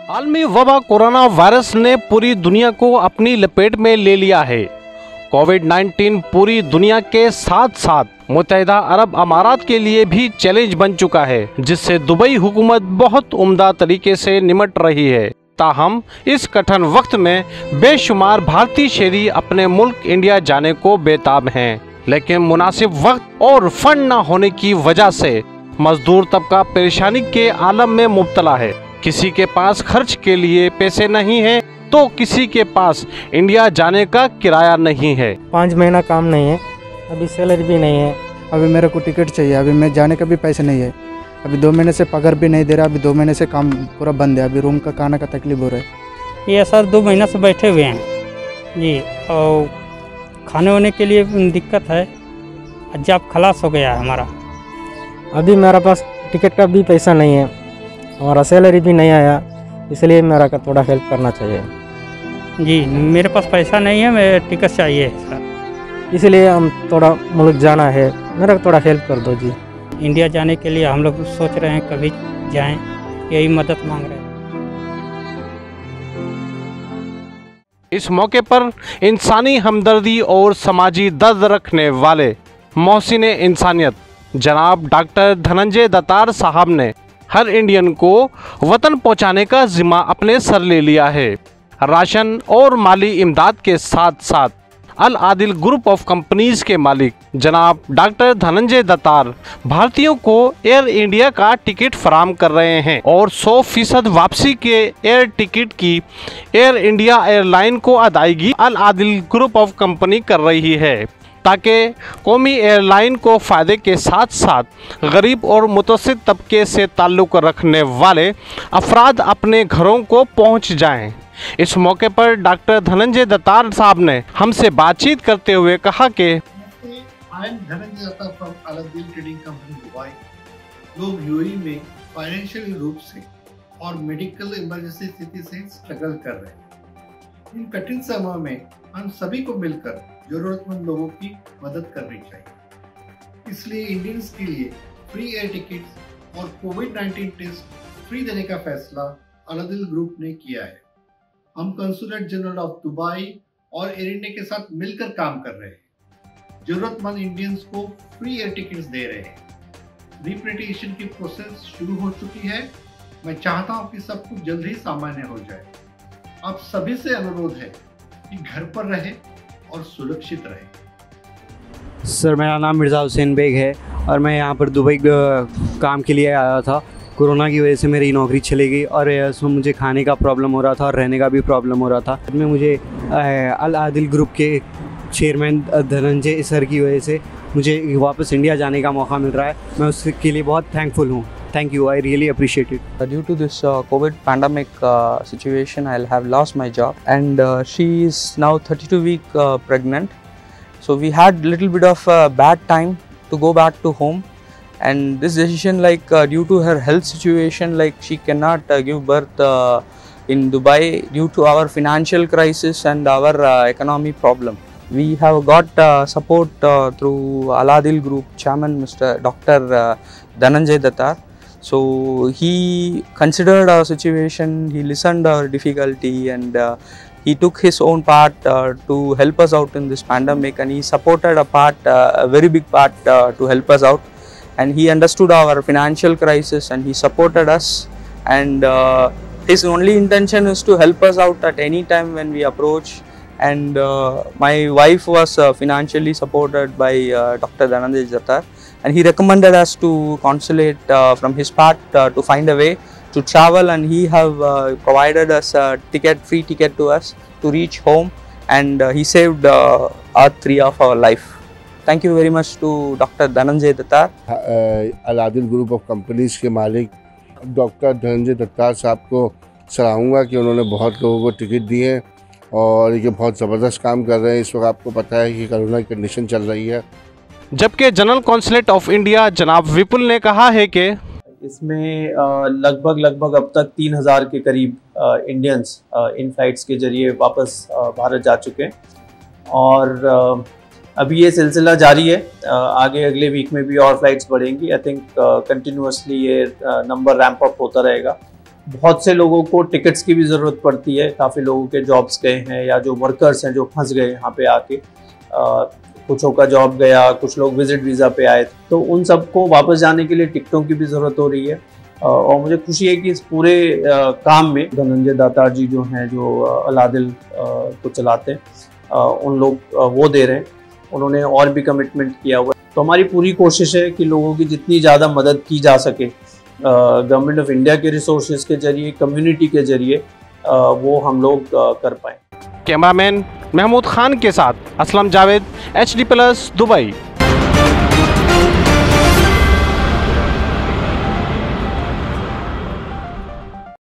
आलमी वबा corona virus ने पूरी दुनिया को अपनी लपेट में ले लिया है। कोविड-19 पूरी दुनिया के साथ साथ मुत्तहिदा अरब अमारात के लिए भी चैलेंज बन चुका है, जिससे दुबई हुकूमत बहुत उम्दा तरीके से निमट रही है। ताहम इस कठिन वक्त में बेशुमार भारतीय शहरी अपने मुल्क इंडिया जाने को बेताब हैं, लेकिन मुनासिब वक्त और फंड न होने की वजह से मजदूर तबका परेशानी के आलम में मुब्तला है। किसी के पास खर्च के लिए पैसे नहीं है तो किसी के पास इंडिया जाने का किराया नहीं है। 5 महीना काम नहीं है, अभी सैलरी भी नहीं है, अभी मेरे को टिकट चाहिए, अभी मैं जाने का भी पैसे नहीं है, अभी 2 महीने से पगार भी नहीं दे रहा, अभी 2 महीने से काम पूरा बंद है, अभी रूम का खाना का तकलीफ हो रहा है। ये सर 2 महीना से बैठे हुए हैं जी, और खाने होने के लिए दिक्कत है। जब खलास हो गया है हमारा, अभी मेरे पास टिकट का भी पैसा नहीं है, हमारा सैलरी भी नहीं आया, इसलिए मेरा का थोड़ा हेल्प करना चाहिए जी। मेरे पास पैसा नहीं है, मैं टिकट चाहिए सर, इसलिए हम थोड़ा मुल्क जाना है, मेरा थोड़ा हेल्प कर दो जी। इंडिया जाने के लिए हम लोग सोच रहे हैं कभी जाएं, यही मदद मांग रहे हैं। इस मौके पर इंसानी हमदर्दी और समाजी दर्द रखने वाले मोहसिन इंसानियत जनाब डॉक्टर धनंजय दत्तार साहब ने हर इंडियन को वतन पहुंचाने का जिम्मा अपने सर ले लिया है। राशन और माली इमदाद के साथ साथ अल आदिल ग्रुप ऑफ कंपनीज के मालिक जनाब डॉक्टर धनंजय दत्तार भारतीयों को एयर इंडिया का टिकट फराम कर रहे हैं और 100% वापसी के एयर टिकट की एयर इंडिया एयरलाइन को अदायगी अल आदिल ग्रुप ऑफ कंपनी कर रही है, ताकि कौमी एयरलाइन को फ़ायदे के साथ साथ गरीब और मुतवस्सित तबके से ताल्लुक़ रखने वाले अफराद अपने घरों को पहुंच जाएं। इस मौके पर डॉक्टर धनंजय दत्तार साहब ने हमसे बातचीत करते हुए कहा कि लोग यूएई में फाइनेंशियल रूप से और मेडिकल इमरजेंसी स्थिति से स्ट्रगल कर रहे हैं। इन कठिन समय में हम सभी को मिलकर जरूरतमंद लोगों की मदद करनी चाहिए। इसलिए इंडियंस के लिए फ्री एयर टिकट्स और कोविड-19 टेस्ट फ्री देने का फैसला अल आदिल ग्रुप ने किया है। हम कंसुलेट जनरल ऑफ दुबई और एयर इंडिया के साथ मिलकर काम कर रहे हैं। जरूरतमंद इंडियंस को फ्री एयर टिकट्स दे रहे हैं। रिपेट्रिएशन की प्रोसेस शुरू हो चुकी है। मैं चाहता हूं कि सब कुछ जल्द ही सामान्य हो जाए। आप सभी से अनुरोध है कि घर पर रहे और सुरक्षित रहे। सर, मेरा नाम मिर्ज़ा हुसैन बेग है और मैं यहाँ पर दुबई काम के लिए आया था। कोरोना की वजह से मेरी नौकरी चली गई और उसमें मुझे खाने का प्रॉब्लम हो रहा था और रहने का भी प्रॉब्लम हो रहा था। में मुझे अल आदिल ग्रुप के चेयरमैन धनंजय सर की वजह से मुझे वापस इंडिया जाने का मौका मिल रहा है। मैं उसके लिए बहुत थैंकफुल हूँ। Thank you, I really appreciate it. Due to this COVID pandemic situation, I'll have lost my job, and she is now 32-week pregnant. So we had little bit of bad time to go back to home, and this decision, like due to her health situation, like she cannot give birth in Dubai due to our financial crisis and our economy problem. We have got support through Al Adil Group Chairman Mr. Dr. Dhananjay Dhattar. So he considered our situation, he listened our difficulty, and he took his own part to help us out in this pandemic, and he supported a very big part to help us out, and he understood our financial crisis and he supported us, and his only intention is to help us out at any time when we approach. And my wife was financially supported by Dr. Dhananjay Dhattar, and he recommended us to consulate from his part to find a way to travel, and he have provided us a free ticket to us to reach home, and he saved our 3 of our life. Thank you very much to Dr. Dhananjay Dhattar. Al Adil group of companies के मालिक doctor Dhananjay दत्तार साहब को सराहूँगा कि उन्होंने बहुत लोगों को ticket दिए और ये बहुत ज़बरदस्त काम कर रहे हैं। इस वक्त आपको पता है कि कोरोना की कंडीशन चल रही है। जबकि जनरल कौंसलेट ऑफ इंडिया जनाब विपुल ने कहा है कि इसमें लगभग अब तक 3000 के करीब इंडियंस इन फ्लाइट्स के जरिए वापस भारत जा चुके हैं, और अभी ये सिलसिला जारी है। आगे अगले वीक में भी और फ्लाइट्स बढ़ेंगी। आई थिंक कंटिन्यूसली ये नंबर रैंप अप होता रहेगा। बहुत से लोगों को टिकट्स की भी ज़रूरत पड़ती है, काफ़ी लोगों के जॉब्स गए हैं या जो वर्कर्स हैं जो फंस गए यहाँ पे आके, कुछों का जॉब गया, कुछ लोग विजिट वीज़ा पे आए, तो उन सबको वापस जाने के लिए टिकटों की भी ज़रूरत हो रही है। और मुझे खुशी है कि इस पूरे काम में धनंजय दातार जी जो हैं, जो अलादिल को चलाते हैं, उन लोग वो दे रहे हैं, उन्होंने और भी कमिटमेंट किया हुआ है। तो हमारी पूरी कोशिश है कि लोगों की जितनी ज़्यादा मदद की जा सके गवर्नमेंट ऑफ इंडिया के रिसोर्सेज के जरिए, कम्युनिटी के जरिए, वो हम लोग कर पाएँ। कैमरामैन महमूद खान के साथ असलम जावेद, HD+ दुबई।